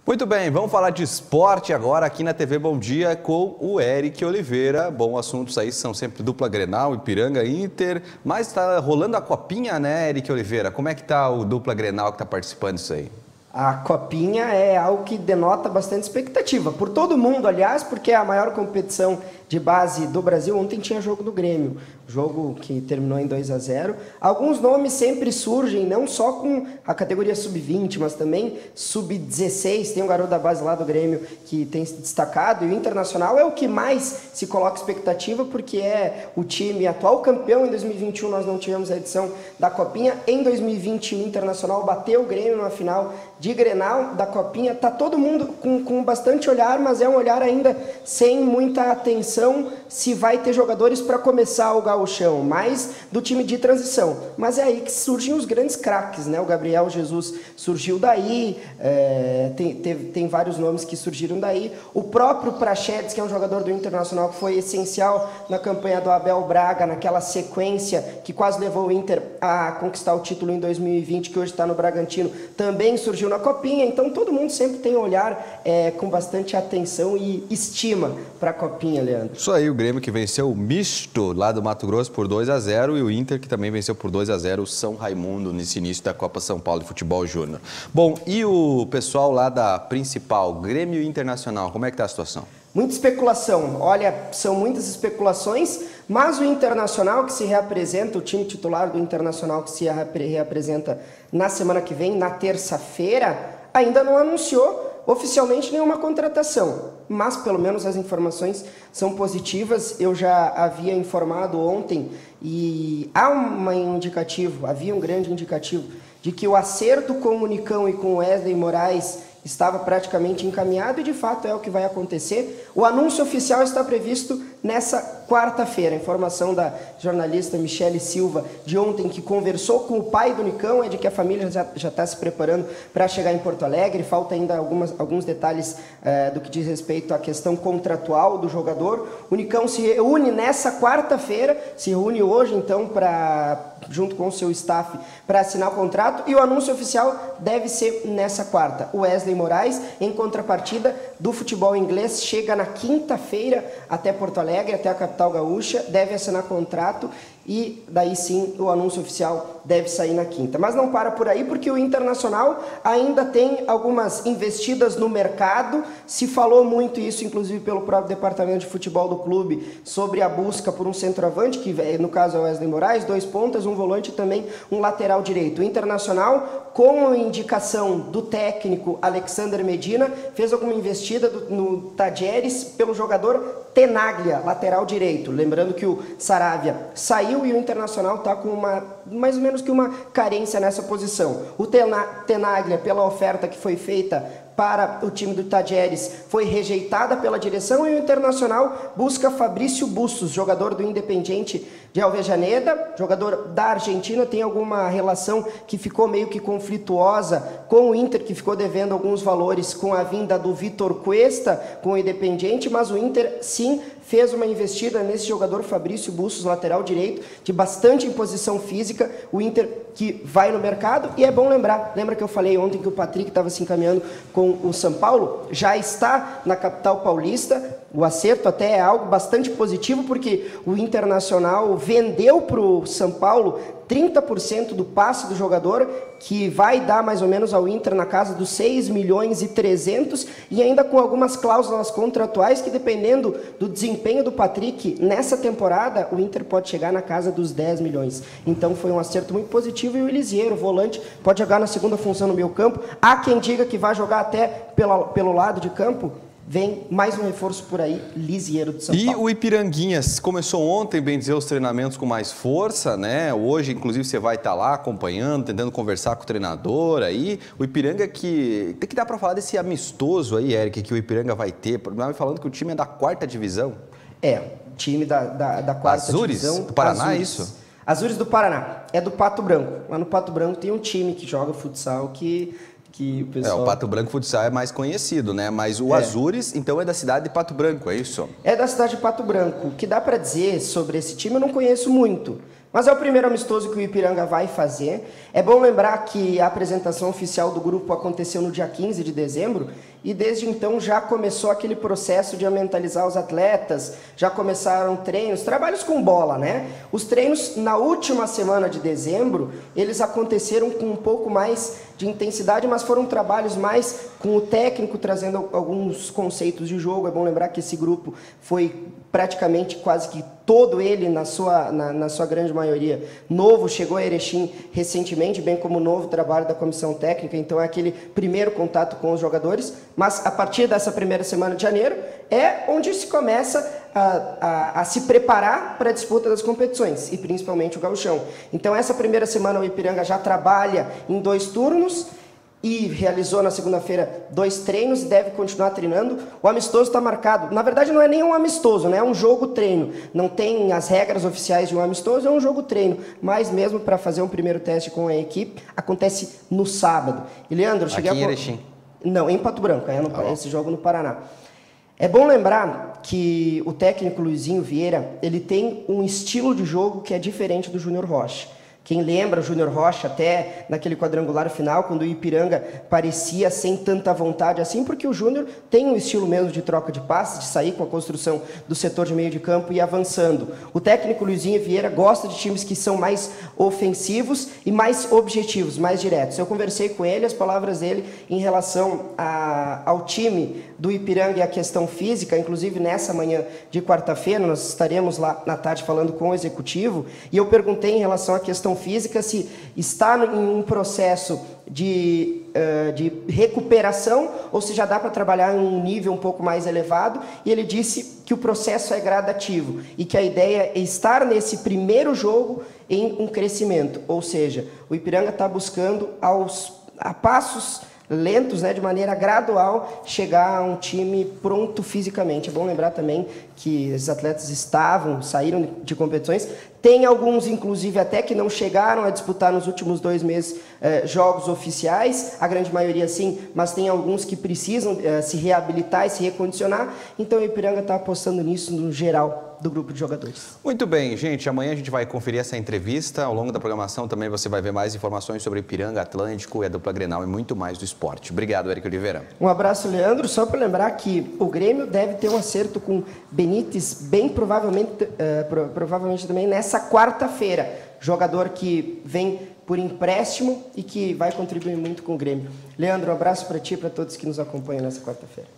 Muito bem, vamos falar de esporte agora aqui na TV Bom Dia com o Eric Oliveira. Bom, assuntos aí são sempre dupla Grenal, Ipiranga, Inter, mas está rolando a copinha, né, Eric Oliveira? Como é que tá o dupla Grenal que está participando disso aí? A copinha é algo que denota bastante expectativa, por todo mundo, aliás, porque é a maior competição de base do Brasil. Ontem tinha jogo do Grêmio, jogo que terminou em 2-0. Alguns nomes sempre surgem, não só com a categoria sub-20, mas também sub-16. Tem um garoto da base lá do Grêmio que tem se destacado, e o Internacional é o que mais se coloca expectativa, porque é o time atual campeão. Em 2021 nós não tivemos a edição da copinha, em 2020 o Internacional bateu o Grêmio na final de Grenal da copinha. Tá todo mundo com bastante olhar, mas é um olhar ainda sem muita atenção se vai ter jogadores para começar o gauchão, mais do time de transição. Mas é aí que surgem os grandes craques, né? O Gabriel Jesus surgiu daí, tem vários nomes que surgiram daí. O próprio Praxedes, que é um jogador do Internacional que foi essencial na campanha do Abel Braga, naquela sequência que quase levou o Inter a conquistar o título em 2020, que hoje está no Bragantino, também surgiu na copinha. Então todo mundo sempre tem um olhar com bastante atenção e estima para a copinha, Leandro. Isso aí, o Grêmio que venceu o Misto lá do Mato Grosso por 2-0 e o Inter que também venceu por 2-0 o São Raimundo nesse início da Copa São Paulo de Futebol Júnior. Bom, e o pessoal lá da principal, Grêmio Internacional, como é que está a situação? Muita especulação, olha, são muitas especulações, mas o Internacional que se reapresenta, o time titular do Internacional que se reapresenta na semana que vem, na terça-feira, ainda não anunciou oficialmente nenhuma contratação, mas pelo menos as informações são positivas. Eu já havia informado ontem e havia um grande indicativo de que o acerto com o Nicão e com o Wesley Moraes estava praticamente encaminhado e de fato é o que vai acontecer. O anúncio oficial está previsto nessa quarta-feira. A informação da jornalista Michele Silva de ontem, que conversou com o pai do Nicão, é de que a família já está se preparando para chegar em Porto Alegre. Falta ainda alguns detalhes do que diz respeito à questão contratual do jogador. O Nicão se reúne nessa quarta-feira, se reúne hoje então junto com o seu staff para assinar o contrato, e o anúncio oficial deve ser nessa quarta. O Wesley Moraes, em contrapartida do futebol inglês, chega na quinta-feira até Porto Alegre, até a capital gaúcha, deve assinar contrato e daí sim o anúncio oficial deve sair na quinta. Mas não para por aí, porque o Internacional ainda tem algumas investidas no mercado. Se falou muito isso, inclusive pelo próprio departamento de futebol do clube, sobre a busca por um centroavante, que no caso é o Wesley Moraes, 2 pontas, um volante e também um lateral direito. O Internacional, com a indicação do técnico Alexander Medina, fez alguma investida no Tajeres pelo jogador Tenaglia, lateral direito. Lembrando que o Saravia saiu e o Internacional está com mais ou menos que uma carência nessa posição. O Tenaglia, pela oferta que foi feita para o time do Tajeres, foi rejeitada pela direção, e o Internacional busca Fabrício Bustos, jogador do Independiente de Alvejaneda, jogador da Argentina. Tem alguma relação que ficou meio que conflituosa com o Inter, que ficou devendo alguns valores com a vinda do Vitor Cuesta com o Independiente, mas o Inter sim fez uma investida nesse jogador Fabrício Bustos, lateral direito, de bastante imposição física. O Inter que vai no mercado, e é bom lembra que eu falei ontem que o Patrick estava se encaminhando com o São Paulo? Já está na capital paulista. O acerto até é algo bastante positivo, porque o Internacional vendeu para o São Paulo 30% do passe do jogador, que vai dar mais ou menos ao Inter na casa dos 6 milhões e 300, e ainda com algumas cláusulas contratuais que, dependendo do desempenho do Patrick nessa temporada, o Inter pode chegar na casa dos 10 milhões. Então foi um acerto muito positivo, e o Elisiero, o volante, pode jogar na segunda função no meio campo. Há quem diga que vai jogar até pelo lado de campo. Vem mais um reforço por aí, Lisiero do São Paulo. E o Ipiranguinhas começou ontem, bem dizer, os treinamentos com mais força, né? Hoje, inclusive, você vai estar lá acompanhando, tentando conversar com o treinador aí. O Ipiranga que... Tem que dar para falar desse amistoso aí, Eric, que o Ipiranga vai ter. Me falando que o time é da 4ª divisão. É, time da 4ª divisão. Azures, do Paraná, é isso? Azures do Paraná, é do Pato Branco. Lá no Pato Branco tem um time que joga futsal que o pessoal... o Pato Branco Futsal é mais conhecido, né? Mas o Azures, então, é da cidade de Pato Branco, é isso? É da cidade de Pato Branco. O que dá para dizer sobre esse time eu não conheço muito. Mas é o primeiro amistoso que o Ipiranga vai fazer. É bom lembrar que a apresentação oficial do grupo aconteceu no dia 15 de dezembro e desde então já começou aquele processo de mentalizar os atletas, já começaram treinos, trabalhos com bola, né? Os treinos na última semana de dezembro, eles aconteceram com um pouco mais de intensidade, mas foram trabalhos mais com o técnico trazendo alguns conceitos de jogo. É bom lembrar que esse grupo foi praticamente quase que todo ele, na sua grande maioria, novo, chegou a Erechim recentemente, bem como o novo trabalho da comissão técnica, então é aquele primeiro contato com os jogadores, mas a partir dessa primeira semana de janeiro é onde se começa a se preparar para a disputa das competições, e principalmente o gauchão. Então essa primeira semana o Ipiranga já trabalha em 2 turnos, e realizou na segunda-feira 2 treinos e deve continuar treinando. O amistoso está marcado. Na verdade, não é nem um amistoso, né? É um jogo-treino. Não tem as regras oficiais de um amistoso, é um jogo-treino. Mas mesmo para fazer um primeiro teste com a equipe, acontece no sábado. E, Leandro, eu cheguei aqui em Erechim? Não, em Pato Branco. Esse jogo no Paraná. É bom lembrar que o técnico Luizinho Vieira, ele tem um estilo de jogo que é diferente do Júnior Rocha. Quem lembra o Júnior Rocha até naquele quadrangular final, quando o Ipiranga parecia sem tanta vontade assim, porque o Júnior tem um estilo mesmo de troca de passes, de sair com a construção do setor de meio de campo e avançando. O técnico Luizinho Vieira gosta de times que são mais ofensivos e mais objetivos, mais diretos. Eu conversei com ele, as palavras dele em relação ao time do Ipiranga e a questão física, inclusive nessa manhã de quarta-feira, nós estaremos lá na tarde falando com o executivo, e eu perguntei em relação à questão física se está em um processo de recuperação ou se já dá para trabalhar em um nível um pouco mais elevado, e ele disse que o processo é gradativo e que a ideia é estar nesse primeiro jogo em um crescimento, ou seja, o Ipiranga está buscando a passos lentos, né, de maneira gradual, chegar a um time pronto fisicamente. É bom lembrar também que os atletas saíram de competições. Tem alguns, inclusive, até que não chegaram a disputar nos últimos 2 meses jogos oficiais, a grande maioria sim, mas tem alguns que precisam se reabilitar e se recondicionar. Então o Ipiranga está apostando nisso no geral do grupo de jogadores. Muito bem, gente. Amanhã a gente vai conferir essa entrevista. Ao longo da programação também você vai ver mais informações sobre Ipiranga, Atlântico e a dupla Grenal e muito mais do esporte. Obrigado, Eric Oliveira. Um abraço, Leandro. Só para lembrar que o Grêmio deve ter um acerto com Benítez, bem provavelmente também nessa quarta-feira. Jogador que vem por empréstimo e que vai contribuir muito com o Grêmio. Leandro, um abraço para ti e para todos que nos acompanham nessa quarta-feira.